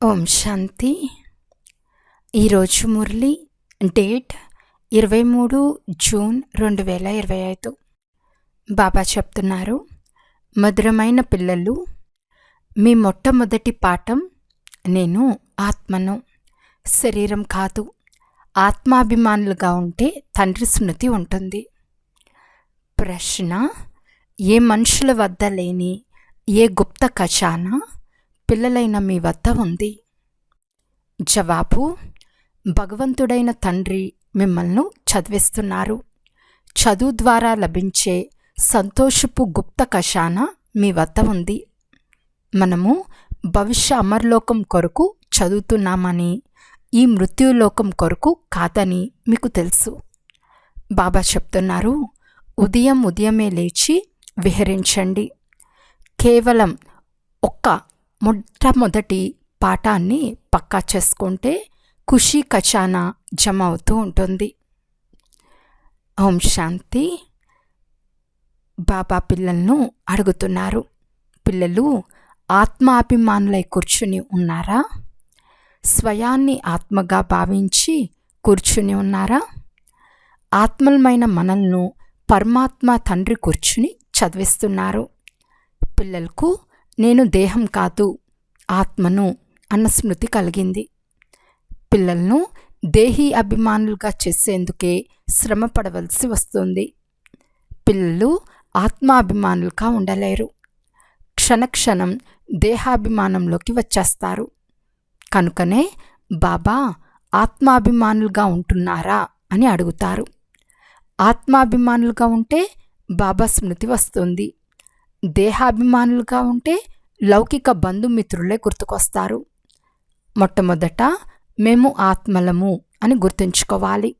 ఓం శాంతి. ఈరోజు Murali date 23 June 2025. బాబా చెప్తున్నారు, మధురమైన పిల్లలు, మీ మొట్టమొదటి పాఠం నేను ఆత్మను, శరీరం కాదు. ఆత్మాభిమానులుగా ఉంటే తండ్రి స్మృతి ఉంటుంది. ప్రశ్న: ఏ మనుషుల వద్ద లేని ఏ గుప్త ఖజానా పిల్లలైన మీ వద్ద ఉంది? జవాబు: భగవంతుడైన తండ్రి మిమ్మల్ని చదివిస్తున్నారు. చదువు ద్వారా లభించే సంతోషపు గుప్త ఖజానా మీ వద్ద ఉంది. మనము భవిష్య అమర్లోకం కొరకు చదువుతున్నామని, ఈ మృత్యులోకం కొరకు కాదని మీకు తెలుసు. బాబా చెప్తున్నారు, ఉదయమే లేచి విహరించండి. కేవలం మొట్టమొదటి పాఠాన్ని పక్కా చేసుకుంటే ఖుషీ ఖజానా జమ అవుతూ ఉంటుంది. ఓం శాంతి. బాబా పిల్లలను అడుగుతున్నారు, పిల్లలు ఆత్మాభిమానులై కూర్చుని ఉన్నారా? స్వయాన్ని ఆత్మగా భావించి కూర్చుని ఉన్నారా? ఆత్మలమైన మనల్ని పరమాత్మ తండ్రి కూర్చుని చదివిస్తున్నారు. పిల్లలకు నేను దేహం కాదు, ఆత్మను అన్న స్మృతి కలిగింది. పిల్లలను దేహీ అభిమానులుగా చేసేందుకే శ్రమ పడవలసి వస్తుంది. పిల్లలు ఆత్మాభిమానులుగా ఉండలేరు. క్షణక్షణం దేహాభిమానంలోకి వచ్చేస్తారు. కనుకనే బాబా ఆత్మాభిమానులుగా ఉంటున్నారా అని అడుగుతారు. ఆత్మాభిమానులుగా ఉంటే బాబా స్మృతి వస్తుంది. దేహాభిమానులుగా ఉంటే లౌకిక బంధుమిత్రులే గుర్తుకొస్తారు. మొట్టమొదట మేము ఆత్మలము అని గుర్తుంచుకోవాలి.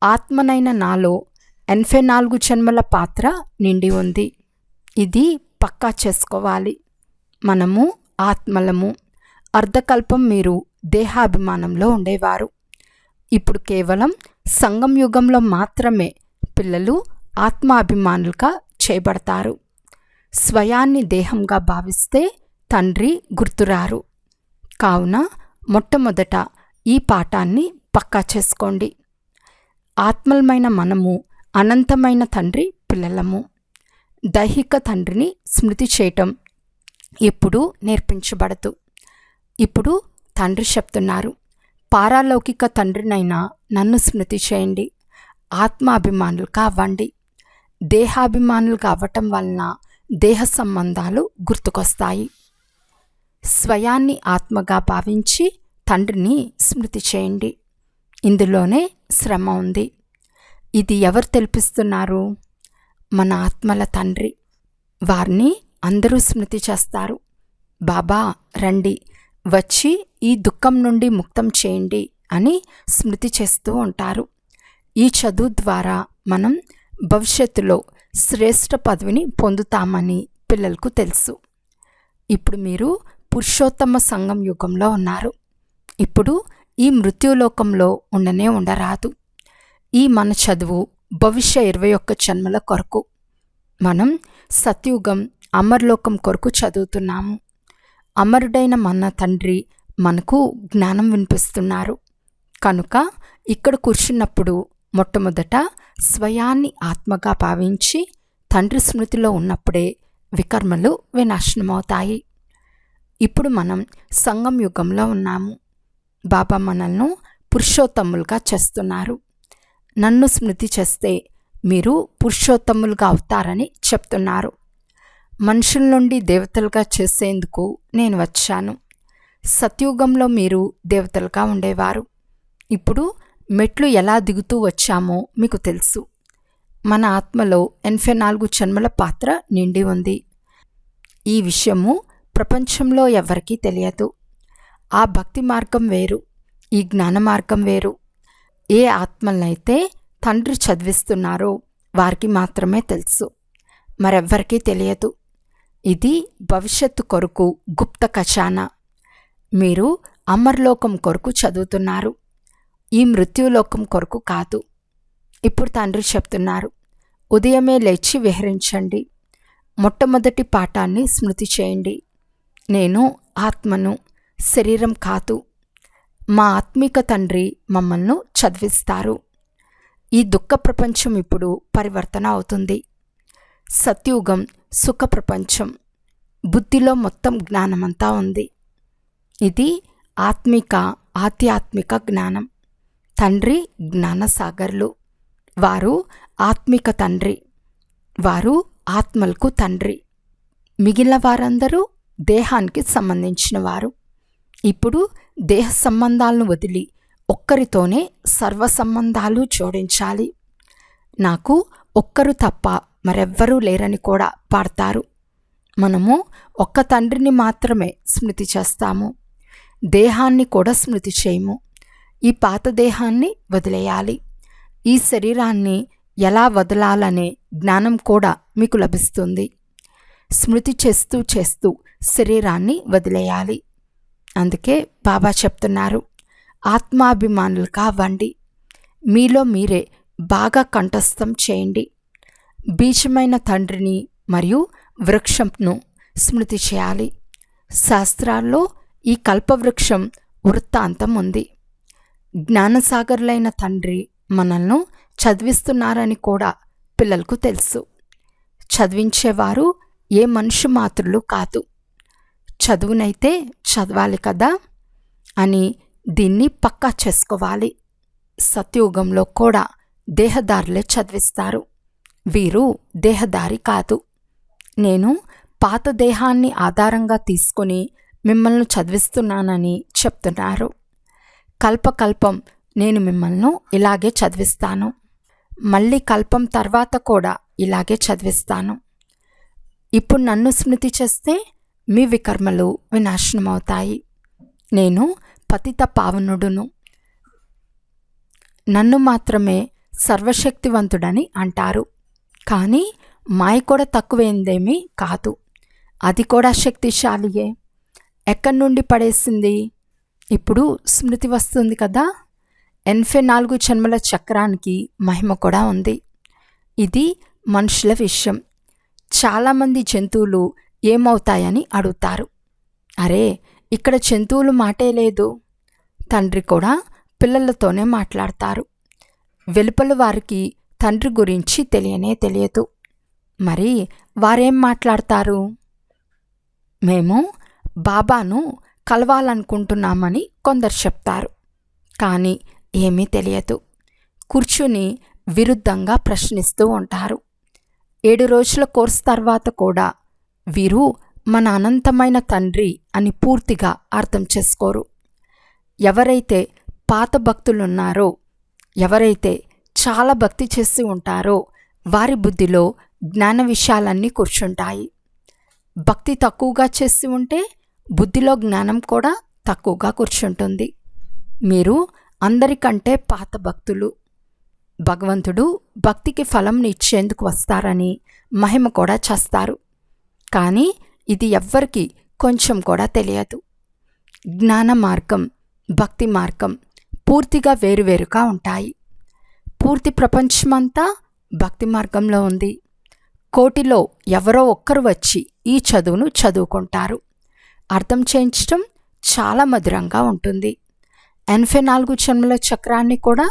ఆత్మనైన నాలో 84 జన్మల పాత్ర నిండి ఉంది. ఇది పక్కా చేసుకోవాలి. మనము ఆత్మలము. అర్ధకల్పం మీరు దేహాభిమానంలో ఉండేవారు. ఇప్పుడు కేవలం సంగం యుగంలో మాత్రమే పిల్లలు ఆత్మాభిమానులుగా చేయబడతారు. స్వయాన్ని దేహంగా భావిస్తే తండ్రి గుర్తురారు. కావున మొట్టమొదట ఈ పాఠాన్ని పక్కా చేసుకోండి. ఆత్మలమైన మనము అనంతమైన తండ్రి పిల్లలము. దైహిక తండ్రిని స్మృతి చేయటం ఎప్పుడూ నేర్పించబడదు. ఇప్పుడు తండ్రి చెప్తున్నారు, పారాలౌకిక తండ్రినైనా నన్ను స్మృతి చేయండి. ఆత్మాభిమానులుగా అవ్వండి. దేహాభిమానులుగా అవ్వటం వలన దేహ సంబంధాలు గుర్తుకొస్తాయి. స్వయాన్ని ఆత్మగా భావించి తండ్రిని స్మృతి చేయండి. ఇందులోనే శ్రమ ఉంది. ఇది ఎవరు తెలిపిస్తున్నారు? మన ఆత్మల తండ్రి. వారిని అందరూ స్మృతి చేస్తారు. బాబా రండి, వచ్చి ఈ దుఃఖం నుండి ముక్తం చేయండి అని స్మృతి చేస్తూ ఉంటారు. ఈ చదువు ద్వారా మనం భవిష్యత్తులో శ్రేష్ఠ పదవిని పొందుతామని పిల్లలకు తెలుసు. ఇప్పుడు మీరు పురుషోత్తమ సంగం యుగంలో ఉన్నారు. ఇప్పుడు ఈ మృత్యులోకంలో ఉండరాదు. ఈ మన చదువు భవిష్య 21 జన్మల కొరకు. మనం సత్యుగం అమర్లోకం కొరకు చదువుతున్నాము. అమరుడైన మన తండ్రి మనకు జ్ఞానం వినిపిస్తున్నారు. కనుక ఇక్కడ కూర్చున్నప్పుడు మొట్టమొదట స్వయాన్ని ఆత్మగా భావించి తండ్రి స్మృతిలో ఉన్నప్పుడే వికర్మలు వినాశనమవుతాయి. ఇప్పుడు మనం సంగం యుగంలో ఉన్నాము. బాబా మనల్ని పురుషోత్తములుగా చేస్తున్నారు. నన్ను స్మృతి చేస్తే మీరు పురుషోత్తములుగా అవుతారని చెప్తున్నారు. మనుషుల నుండి దేవతలుగా చేసేందుకు నేను వచ్చాను. సత్యుగంలో మీరు దేవతలుగా ఉండేవారు. ఇప్పుడు మెట్లు ఎలా దిగుతూ వచ్చామో మీకు తెలుసు. మన ఆత్మలో 84 జన్మల పాత్ర నిండి ఉంది. ఈ విషయము ప్రపంచంలో ఎవరికీ తెలియదు. ఆ భక్తి మార్గం వేరు, ఈ జ్ఞాన మార్గం వేరు. ఏ ఆత్మలనైతే తండ్రి చదివిస్తున్నారో వారికి మాత్రమే తెలుసు, మరెవ్వరికీ తెలియదు. ఇది భవిష్యత్తు కొరకు గుప్త ఖజానా. మీరు అమర్లోకం కొరకు చదువుతున్నారు, ఈ మృత్యులోకం కొరకు కాదు. ఇప్పుడు తండ్రి చెప్తున్నారు, ఉదయమే లేచి విహరించండి. మొట్టమొదటి పాఠాన్ని స్మృతి చేయండి. నేను ఆత్మను, శరీరం కాదు. మా ఆత్మిక తండ్రి మమ్మల్ని చదివిస్తారు. ఈ దుఃఖ ప్రపంచం ఇప్పుడు పరివర్తన అవుతుంది. సత్యుగం సుఖ ప్రపంచం. బుద్ధిలో మొత్తం జ్ఞానమంతా ఉంది. ఇది ఆధ్యాత్మిక జ్ఞానం. తండ్రి జ్ఞానసాగర్లు. వారు ఆత్మిక తండ్రి. వారు ఆత్మలకు తండ్రి. మిగిలిన వారందరూ దేహానికి సంబంధించిన వారు. ఇప్పుడు దేహ సంబంధాలను వదిలి ఒక్కరితోనే సర్వ సంబంధాలు జోడించాలి. నాకు ఒక్కరు తప్ప మరెవ్వరూ లేరని కూడా పాడతారు. మనము ఒక్క తండ్రిని మాత్రమే స్మృతి చేస్తాము. దేహాన్ని కూడా స్మృతి చేయము. ఈ పాత దేహాన్ని వదిలేయాలి. ఈ శరీరాన్ని ఎలా వదలాలనే జ్ఞానం కూడా మీకు లభిస్తుంది. స్మృతి చేస్తూ చేస్తూ శరీరాన్ని వదిలేయాలి. అందుకే బాబా చెప్తున్నారు, ఆత్మాభిమానులుగా అవ్వండి. మీలో మీరే బాగా కంఠస్థం చేయండి. బీజమైన తండ్రిని మరియు వృక్షంను స్మృతి చేయాలి. శాస్త్రాల్లో ఈ కల్పవృక్షం వృత్తాంతం ఉంది. జ్ఞానసాగరులైన తండ్రి మనల్ని చదివిస్తున్నారని కూడా పిల్లలకు తెలుసు. చదివించేవారు ఏ మనుషు మాత్రులు కాదు. చదువునైతే చదవాలి కదా అని దీన్ని పక్కా చేసుకోవాలి. సత్యుగంలో కూడా దేహదారులే చదివిస్తారు. వీరు దేహదారి కాదు. నేను పాత దేహాన్ని ఆధారంగా తీసుకొని మిమ్మల్ని చదివిస్తున్నానని చెప్తున్నారు. కల్పకల్పం నేను మిమ్మల్ని ఇలాగే చదివిస్తాను. మళ్ళీ కల్పం తర్వాత కూడా ఇలాగే చదివిస్తాను. ఇప్పుడు నన్ను స్మృతి చేస్తే మీ వికర్మలు వినాశనమవుతాయి. నేను పతిత పావనుడును. నన్ను మాత్రమే సర్వశక్తివంతుడని అంటారు. కానీ మాయ కూడా తక్కువైందేమీ కాదు. అది కూడా శక్తిశాలియే. ఎక్కడి నుండి పడేసింది? ఇప్పుడు స్మృతి వస్తుంది కదా. 84 జన్మల చక్రానికి మహిమ కూడా ఉంది. ఇది మనుషుల విషయం. చాలామంది జంతువులు ఏమవుతాయని అడుగుతారు. అరే, ఇక్కడ జంతువులు మాటే లేదు. తండ్రి కూడా పిల్లలతోనే మాట్లాడతారు. వెలుపల వారికి తండ్రి గురించి తెలియదు. మరి వారేం మాట్లాడతారు? మేము బాబాను కలవాలనుకుంటున్నామని కొందరు చెప్తారు. కానీ ఏమీ తెలియదు. కూర్చుని విరుద్ధంగా ప్రశ్నిస్తూ ఉంటారు. 7 రోజుల కోర్సు తర్వాత కూడా వీరు మన అనంతమైన తండ్రి అని పూర్తిగా అర్థం చేసుకోరు. ఎవరైతే పాత భక్తులున్నారో, ఎవరైతే చాలా భక్తి చేసి ఉంటారో వారి బుద్ధిలో జ్ఞాన విషయాలన్నీ కూర్చుంటాయి. భక్తి తక్కువగా చేసి ఉంటే బుద్ధిలో జ్ఞానం కూడా తక్కువగా కూర్చుంటుంది. మీరు అందరికంటే పాత భక్తులు. భగవంతుడు భక్తికి ఫలం ఇచ్చేందుకు వస్తారని మహిమ కూడా చేస్తారు. కానీ ఇది ఎవ్వరికీ కొంచెం కూడా తెలియదు. జ్ఞాన మార్గం, భక్తి మార్గం పూర్తిగా వేరువేరుగా ఉంటాయి. పూర్తి ప్రపంచమంతా భక్తి మార్గంలో ఉంది. కోటిలో ఎవరో ఒక్కరు వచ్చి ఈ చదువును చదువుకుంటారు. అర్థం చేయించడం చాలా మధురంగా ఉంటుంది. 84 జన్మల చక్రాన్ని కూడా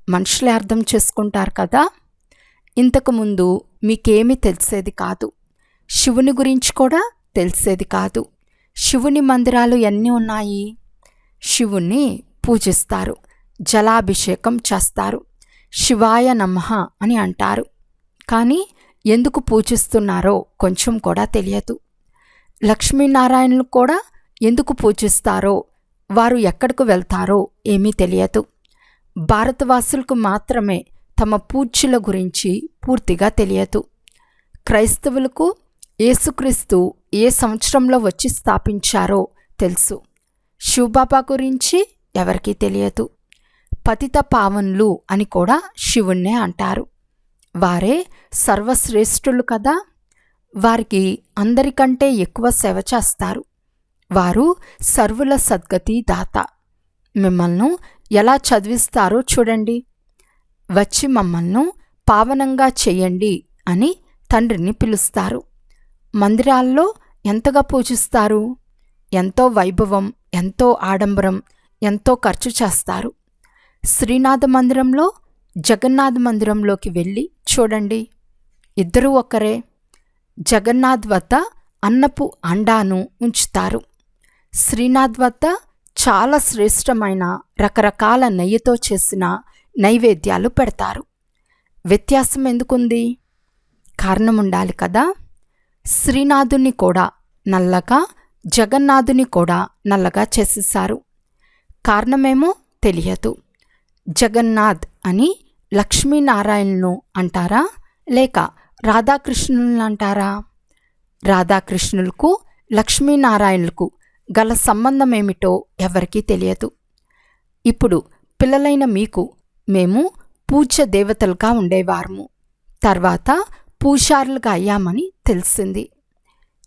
మనుషులే అర్థం చేసుకుంటారు కదా. ఇంతకుముందు మీకేమీ తెలిసేది కాదు. శివుని గురించి కూడా తెలిసేది కాదు. శివుని మందిరాలు ఎన్ని ఉన్నాయి? శివుణ్ణి పూజిస్తారు, జలాభిషేకం చేస్తారు, శివాయ నమః అని అంటారు. కానీ ఎందుకు పూజిస్తున్నారో కొంచెం కూడా తెలియదు. లక్ష్మీనారాయణలు కూడా ఎందుకు పూజిస్తారో, వారు ఎక్కడికి వెళ్తారో ఏమీ తెలియదు. భారతవాసులకు మాత్రమే తమ పూజ్యుల గురించి పూర్తిగా తెలియదు. క్రైస్తవులకు యేసుక్రీస్తు ఏ సంవత్సరంలో వచ్చి స్థాపించారో తెలుసు. శివబాబా గురించి ఎవరికీ తెలియదు. పతిత పావనులు అని కూడా శివుణ్ణే అంటారు. వారే సర్వశ్రేష్ఠులు కదా. వారికి అందరికంటే ఎక్కువ సేవ చేస్తారు. వారు సర్వుల సద్గతి దాత. మిమ్మల్ని ఎలా చదివిస్తారో చూడండి. వచ్చి మమ్మల్ని పావనంగా చెయ్యండి అని తండ్రిని పిలుస్తారు. మందిరాల్లో ఎంతగా పూజిస్తారు. ఎంతో వైభవం, ఎంతో ఆడంబరం, ఎంతో ఖర్చు చేస్తారు. శ్రీనాథ మందిరంలో, జగన్నాథ్ మందిరంలోకి వెళ్ళి చూడండి, ఇద్దరూ ఒక్కరే. జగన్నాథ్ వద్ద అన్నపు అండాను ఉంచుతారు. శ్రీనాథ్ వద్ద చాలా శ్రేష్టమైన రకరకాల నెయ్యితో చేసిన నైవేద్యాలు పెడతారు. వ్యత్యాసం ఎందుకుంది? కారణం ఉండాలి కదా. శ్రీనాథుని కూడా నల్లగా, జగన్నాథుని కూడా నల్లగా చేసేశారు. కారణమేమో తెలియదు. జగన్నాథ్ అని లక్ష్మీనారాయణను అంటారా, లేక రాధాకృష్ణులను అంటారా? రాధాకృష్ణులకు, లక్ష్మీనారాయణులకు గల సంబంధం ఏమిటో ఎవరికీ తెలియదు. ఇప్పుడు పిల్లలైన మీకు మేము పూజ్య దేవతలుగా ఉండేవారము, తర్వాత పూజారులుగా అయ్యామని తెలిసింది.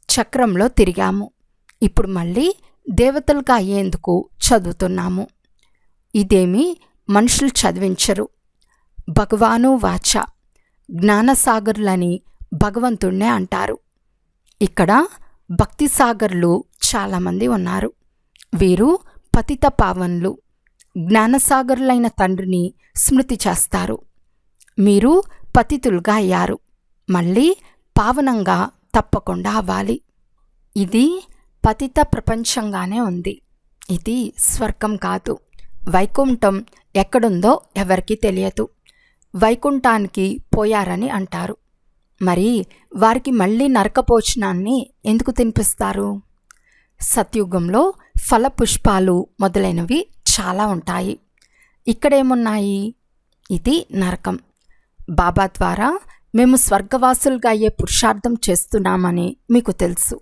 చక్రంలో తిరిగాము. ఇప్పుడు మళ్ళీ దేవతలుగా అయ్యేందుకు చదువుతున్నాము. ఇదేమీ మనుషులు చదివించరు. భగవాను వాచ, జ్ఞానసాగరులని భగవంతుణ్ణే అంటారు. ఇక్కడ భక్తిసాగర్లు చాలామంది ఉన్నారు. వీరు పతిత పావనులు, జ్ఞానసాగరులైన తండ్రిని స్మృతి చేస్తారు. మీరు పతితులుగా అయ్యారు, మళ్ళీ పావనంగా తప్పకుండా అవ్వాలి. ఇది పతిత ప్రపంచంగానే ఉంది. ఇది స్వర్గం కాదు. వైకుంఠం ఎక్కడుందో ఎవరికీ తెలియదు. వైకుంఠానికి పోయారని అంటారు. మరి వారికి మళ్ళీ నరకపోచనాన్ని ఎందుకు తినిపిస్తారు? సత్యుగంలో ఫలపుష్పాలు మొదలైనవి చాలా ఉంటాయి. ఇక్కడేమున్నాయి? ఇది నరకం. బాబా ద్వారా మేము స్వర్గవాసులుగా అయ్యే పురుషార్థం చేస్తున్నామని మీకు తెలుసు.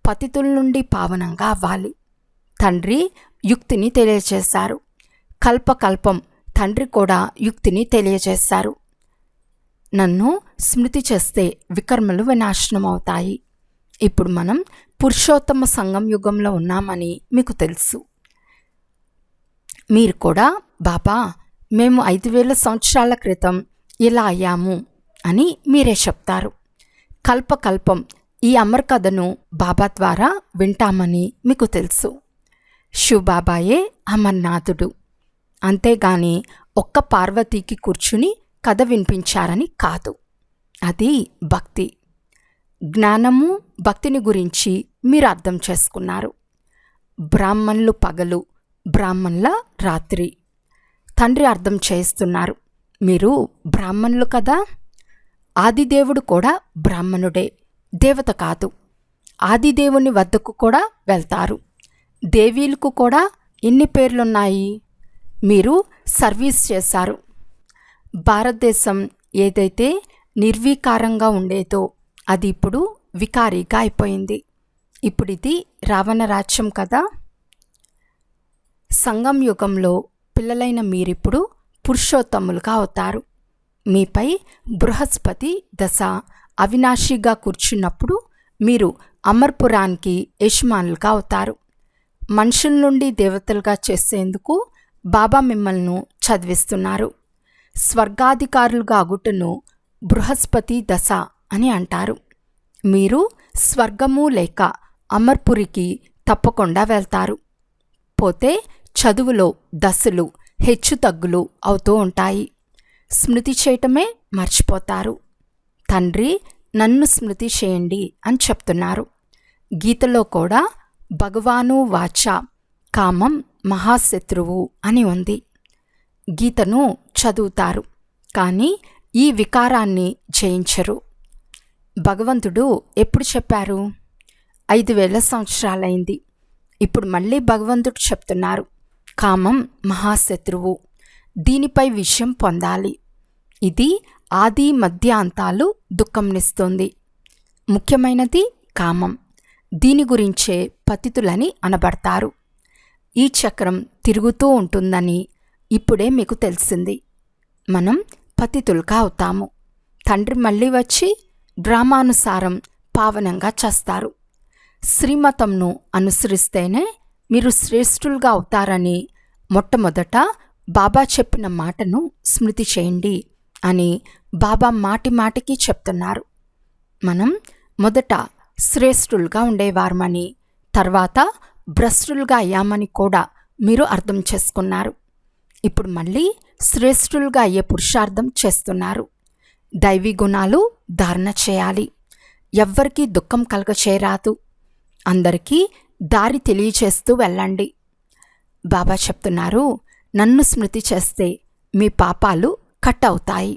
పతితుల నుండి పావనంగా అవ్వాలి. తండ్రి యుక్తిని తెలియజేశారు. కల్పకల్పం తండ్రి కూడా యుక్తిని తెలియజేశారు. నన్ను స్మృతి చేస్తే వికర్మలు వినాశనం అవుతాయి. ఇప్పుడు మనం పురుషోత్తమ సంగం యుగంలో ఉన్నామని మీకు తెలుసు. మీరు కూడా బాబా మేము 5000 సంవత్సరాల క్రితం ఇలా అయ్యాము అని మీరే చెప్తారు. కల్పకల్పం ఈ అమర్ కథను బాబా ద్వారా వింటామని మీకు తెలుసు. శివబాబాయే అమర్నాథుడు, అంతేగాని ఒక్క పార్వతీకి కూర్చుని కథ వినిపించారని కాదు. అది భక్తి. జ్ఞానము, భక్తిని గురించి మీరు అర్థం చేసుకున్నారు. బ్రాహ్మణులు పగలు, బ్రాహ్మణుల రాత్రి. తండ్రి అర్థం చేస్తున్నారు. మీరు బ్రాహ్మణులు కదా. ఆదిదేవుడు కూడా బ్రాహ్మణుడే, దేవత కాదు. ఆదిదేవుని వద్దకు కూడా వెళ్తారు. దేవీలకు కూడా ఎన్ని పేర్లున్నాయి? మీరు సర్వీస్ చేశారు. భారతదేశం ఏదైతే నిర్వీకారంగా ఉండేదో అది ఇప్పుడు వికారీగా అయిపోయింది. ఇప్పుడు ఇది రావణ రాజ్యం కదా. సంగం యుగంలో పిల్లలైన మీరిప్పుడు పురుషోత్తములుగా అవుతారు. మీపై బృహస్పతి దశ అవినాశిగా కూర్చున్నప్పుడు మీరు అమర్పురానికి యజమానులుగా అవుతారు. మనుషుల నుండి దేవతలుగా చేసేందుకు బాబా మిమ్మల్ని చదివిస్తున్నారు. స్వర్గాధికారులుగా అగుటను బృహస్పతి దశ అని అంటారు. మీరు స్వర్గము లేక అమర్పురికి తప్పకుండా వెళ్తారు. పోతే చదువులో దశలు హెచ్చు తగ్గులు అవుతూ ఉంటాయి. స్మృతి చేయటమే మర్చిపోతారు. తండ్రి నన్ను స్మృతి చేయండి అని చెప్తున్నారు. గీతలో కూడా భగవాను వాచ, కామం మహాశత్రువు అని ఉంది. గీతను చదువుతారు, కానీ ఈ వికారాన్ని జయించరు. భగవంతుడు ఎప్పుడు చెప్పారు? 5000 సంవత్సరాలైంది. ఇప్పుడు మళ్ళీ భగవంతుడు చెప్తున్నారు, కామం మహాశత్రువు, దీనిపై విజయం పొందాలి. ఇది ఆది మధ్య అంతాలు దుఃఖంనిస్తుంది. ముఖ్యమైనది కామం. దీని గురించే పతితులని అనబడతారు. ఈ చక్రం తిరుగుతూ ఉంటుందని ఇప్పుడే మీకు తెలిసింది. మనం పతితులుగా అవుతాము. తండ్రి మళ్ళీ వచ్చి డ్రామానుసారం పావనంగా చేస్తారు. శ్రీమతంను అనుసరిస్తేనే మీరు శ్రేష్ఠులుగా అవుతారని మొట్టమొదట బాబా చెప్పిన మాటను స్మృతి చేయండి అని బాబా మాటి మాటికి చెప్తున్నారు. మనం మొదట శ్రేష్ఠులుగా ఉండేవారమని, తర్వాత భ్రష్టులుగా అయ్యామని కూడా మీరు అర్థం చేసుకున్నారు. ఇప్పుడు మళ్ళీ శ్రేష్ఠులుగా అయ్యే పురుషార్థం చేస్తున్నారు. దైవీ గుణాలు ధారణ చేయాలి. ఎవ్వరికీ దుఃఖం కలగచేయరాదు. అందరికీ దారి తెలియచేస్తూ వెళ్ళండి. బాబా చెప్తున్నారు, నన్ను స్మృతి చేస్తే మీ పాపాలు కట్ అవుతాయి.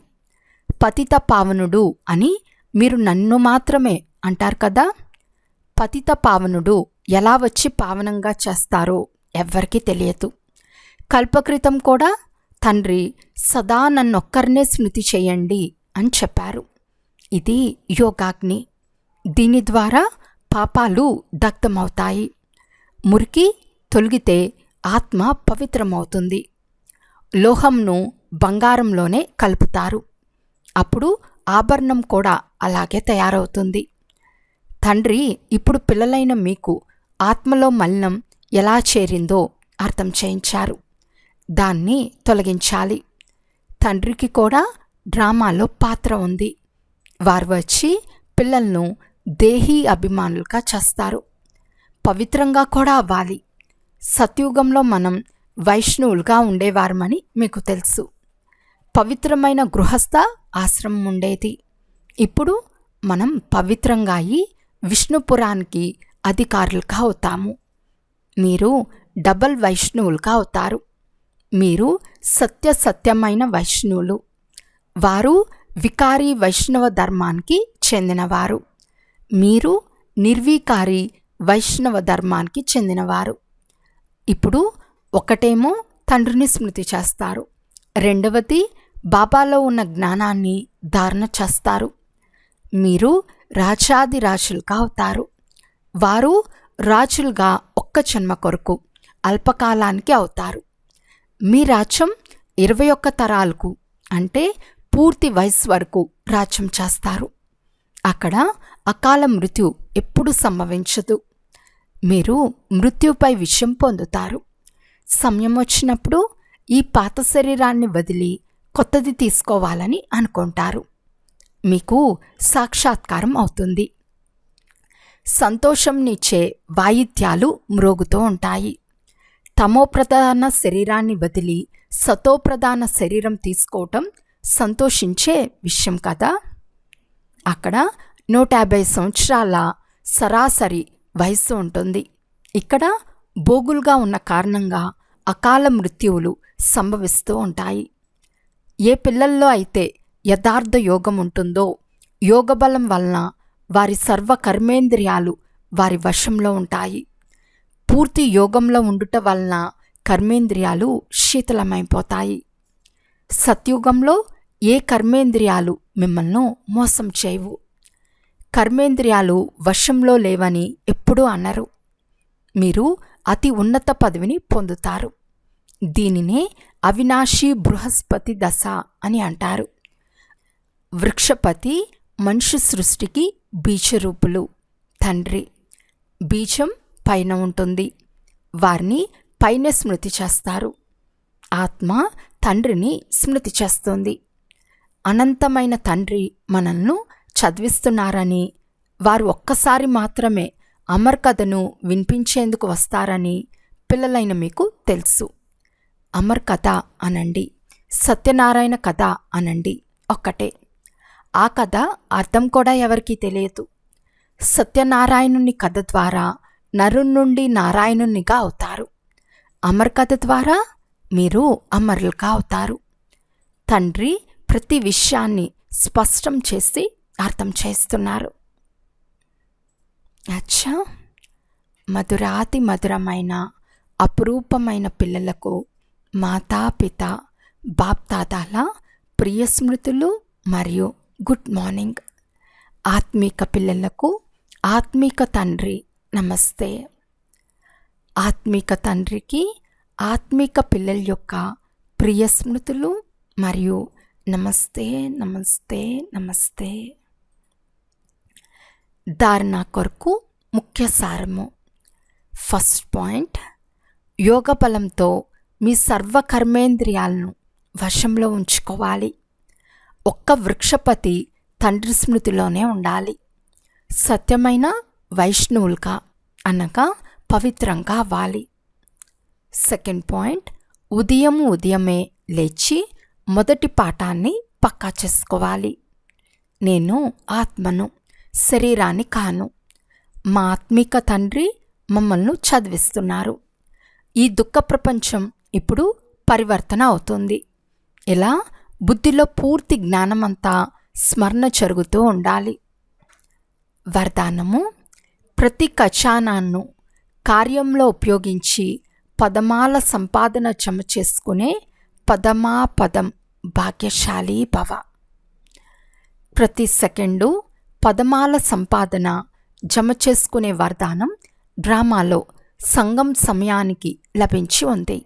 పతిత పావనుడు అని మీరు నన్ను మాత్రమే అంటారు కదా. పతిత పావనుడు ఎలా వచ్చి పావనంగా చేస్తారో ఎవ్వరికీ తెలియదు. కల్పకృతం కూడా తండ్రి సదా నన్నొక్కరినే స్మృతి చేయండి అని చెప్పారు. ఇది యోగాగ్ని. దీని ద్వారా పాపాలు దగ్ధమవుతాయి. మురికి తొలగితే ఆత్మ పవిత్రమవుతుంది. లోహంను బంగారంలోనే కలుపుతారు. అప్పుడు ఆభరణం కూడా అలాగే తయారవుతుంది. తండ్రి ఇప్పుడు పిల్లలైన మీకు ఆత్మలో మలినం ఎలా చేరిందో అర్థం చేయించారు. దాన్ని తొలగించాలి. తండ్రికి కూడా డ్రామాలో పాత్ర ఉంది. వారు వచ్చి పిల్లలను దేహీ అభిమానులుగా చేస్తారు. పవిత్రంగా కూడా అవ్వాలి. సత్యుగంలో మనం వైష్ణవులుగా ఉండేవారమని మీకు తెలుసు. పవిత్రమైన గృహస్థ ఆశ్రమం ఉండేది. ఇప్పుడు మనం పవిత్రంగా అయి విష్ణుపురానికి అధికారులుగా అవుతాము. మీరు డబల్ వైష్ణవులుగా అవుతారు. మీరు సత్యమైన వైష్ణవులు. వారు వికారీ వైష్ణవ ధర్మానికి చెందినవారు. మీరు నిర్వికారి వైష్ణవ ధర్మానికి చెందినవారు. ఇప్పుడు ఒకటేమో తండ్రిని స్మృతి చేస్తారు. రెండవది బాబాలో ఉన్న జ్ఞానాన్ని ధారణ చేస్తారు. మీరు రాజాదిరాజులుగా అవుతారు. వారు రాజులుగా ఒక్క జన్మ కొరకు అల్పకాలానికి అవుతారు. మీ రాజ్యం 21 తరాలకు అంటే పూర్తి వయసు వరకు రాజ్యం చేస్తారు. అక్కడ అకాల మృత్యు ఎప్పుడు సంభవించదు. మీరు మృత్యుపై విజయం పొందుతారు. సమయం వచ్చినప్పుడు ఈ పాత శరీరాన్ని వదిలి కొత్తది తీసుకోవాలని అనుకుంటారు. మీకు సాక్షాత్కారం అవుతుంది. సంతోషంనిచ్చే వాయిద్యాలు మ్రోగుతూ ఉంటాయి. తమోప్రధాన శరీరాన్ని వదిలి సతోప్రధాన శరీరం తీసుకోవటం సంతోషించే విషయం కదా. అక్కడ 150 సంవత్సరాల సరాసరి వయస్సు ఉంటుంది. ఇక్కడ బోగులుగా ఉన్న కారణంగా అకాల మృత్యువులు సంభవిస్తూ ఉంటాయి. ఏ పిల్లల్లో అయితే యథార్థ యోగం ఉంటుందో యోగబలం వలన వారి సర్వ కర్మేంద్రియాలు వారి వశంలో ఉంటాయి. పూర్తి యోగంలో ఉండుట వలన కర్మేంద్రియాలు శీతలమైపోతాయి. సత్యుగంలో ఏ కర్మేంద్రియాలు మిమ్మల్ని మోసం చేయవు. కర్మేంద్రియాలు వశంలో లేవని ఎప్పుడూ అనరు. మీరు అతి ఉన్నత పదవిని పొందుతారు. దీనినే అవినాశీ బృహస్పతి దశ అని అంటారు. వృక్షపతి మనుష్య సృష్టికి బీజరూపులు. తండ్రి బీజం పైన ఉంటుంది. వారిని పైన స్మృతి చేస్తారు. ఆత్మ తండ్రిని స్మృతి చేస్తుంది. అనంతమైన తండ్రి మనల్ని చదివిస్తున్నారని, వారు ఒక్కసారి మాత్రమే అమర్ కథను వినిపించేందుకు వస్తారని పిల్లలైన మీకు తెలుసు. అమర్ కథ అనండి, సత్యనారాయణ కథ అనండి, ఒక్కటే. ఆ కథ అర్థం కూడా ఎవరికీ తెలియదు. సత్యనారాయణుని కథ ద్వారా నరుని నుండి నారాయణునిగా అవుతారు. అమర్ కథ ద్వారా మీరు అమరులుగా అవుతారు. తండ్రి ప్రతి విషయాన్ని స్పష్టం చేసి అర్థం చేస్తున్నారు. అచ్చా, మధురాతి మధురమైన అపురూపమైన పిల్లలకు మాతాపిత బాప్దాదాల ప్రియ స్మృతులు మరియు గుడ్ మార్నింగ్. ఆత్మీక పిల్లలకు ఆత్మీక తండ్రి నమస్తే. ఆత్మీక తండ్రికి ఆత్మీక పిల్లల యొక్క ప్రియ స్మృతులు మరియు నమస్తే నమస్తే నమస్తే. ధారణ కొరకు ముఖ్య సారము. ఫస్ట్ పాయింట్, యోగ బలంతో మీ సర్వ కర్మేంద్రియాలను వశంలో ఉంచుకోవాలి. ఒక్క వృక్షపతి తండ్రి స్మృతిలోనే ఉండాలి. సత్యమైన వైష్ణవులుగా అనగా పవిత్రంగా అవ్వాలి. సెకండ్ పాయింట్, ఉదయమే లేచి మొదటి పాఠాన్ని పక్కా చేసుకోవాలి. నేను ఆత్మను, శరీరాన్ని కాను. మా ఆత్మిక తండ్రి మమ్మల్ని చదివిస్తున్నారు. ఈ దుఃఖ ప్రపంచం ఇప్పుడు పరివర్తన అవుతుంది. ఇలా బుద్ధిలో పూర్తి జ్ఞానమంతా స్మరణ జరుగుతూ ఉండాలి. వరదానము: ప్రతి ఖజానాను కార్యంలో ఉపయోగించి పదమాల సంపాదన జమ చేసుకునే పదమాపదం భాగ్యశాలి భవ. ప్రతి సెకండు పదమాల సంపాదన జమ చేసుకునే వరదానం డ్రామాలో సంగం సమయానికి లభించి ఉంది.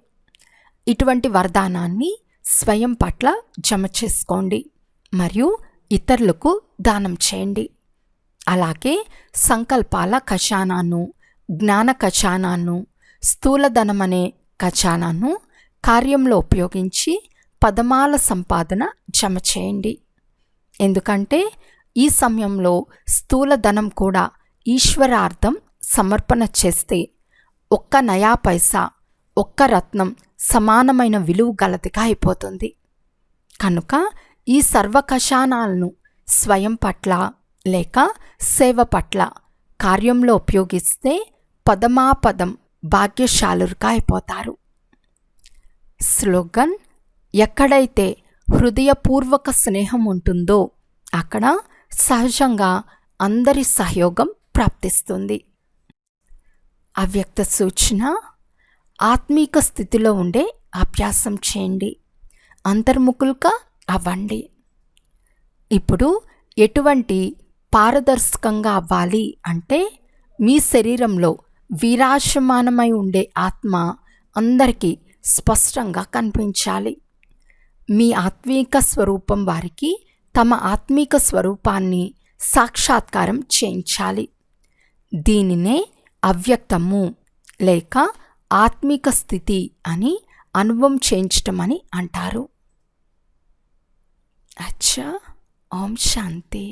ఇటువంటి వరదానాన్ని స్వయం పట్ల జమ చేసుకోండి మరియు ఇతరులకు దానం చేయండి. అలాగే సంకల్పాల ఖజానాను, జ్ఞాన ఖజానాను, స్థూలధనమనే ఖజానాను కార్యంలో ఉపయోగించి పదమాల సంపాదన జమ చేయండి. ఎందుకంటే ఈ సమయంలో స్థూలధనం కూడా ఈశ్వరార్థం సమర్పణ చేస్తే ఒక్క నయా పైసా, ఒక్క రత్నం సమానమైన విలువ గలదిగా అయిపోతుంది. కనుక ఈ సర్వ ఖజానాలను స్వయం పట్ల లేక సేవ పట్ల కార్యంలో ఉపయోగిస్తే పదమాపదం భాగ్యశాలురుగా అయిపోతారు. స్లోగన్: ఎక్కడైతే హృదయపూర్వక స్నేహం ఉంటుందో అక్కడ సహజంగా అందరి సహయోగం ప్రాప్తిస్తుంది. అవ్యక్త సూచన: ఆత్మీక స్థితిలో ఉండే అభ్యాసం చేయండి, అంతర్ముఖులుగా అవ్వండి. ఇప్పుడు ఎటువంటి పారదర్శకంగా అవ్వాలి అంటే మీ శరీరంలో విరాజమానమై ఉండే ఆత్మ అందరికీ స్పష్టంగా కనిపించాలి. మీ ఆత్మీక స్వరూపం వారికి తమ ఆత్మీక స్వరూపాన్ని సాక్షాత్కారం చేయించాలి. దీనినే అవ్యక్తము లేక ఆత్మిక స్థితి అని అనుభవం చేయించటం అని అంటారు. అచ్చా, ఓం శాంతి.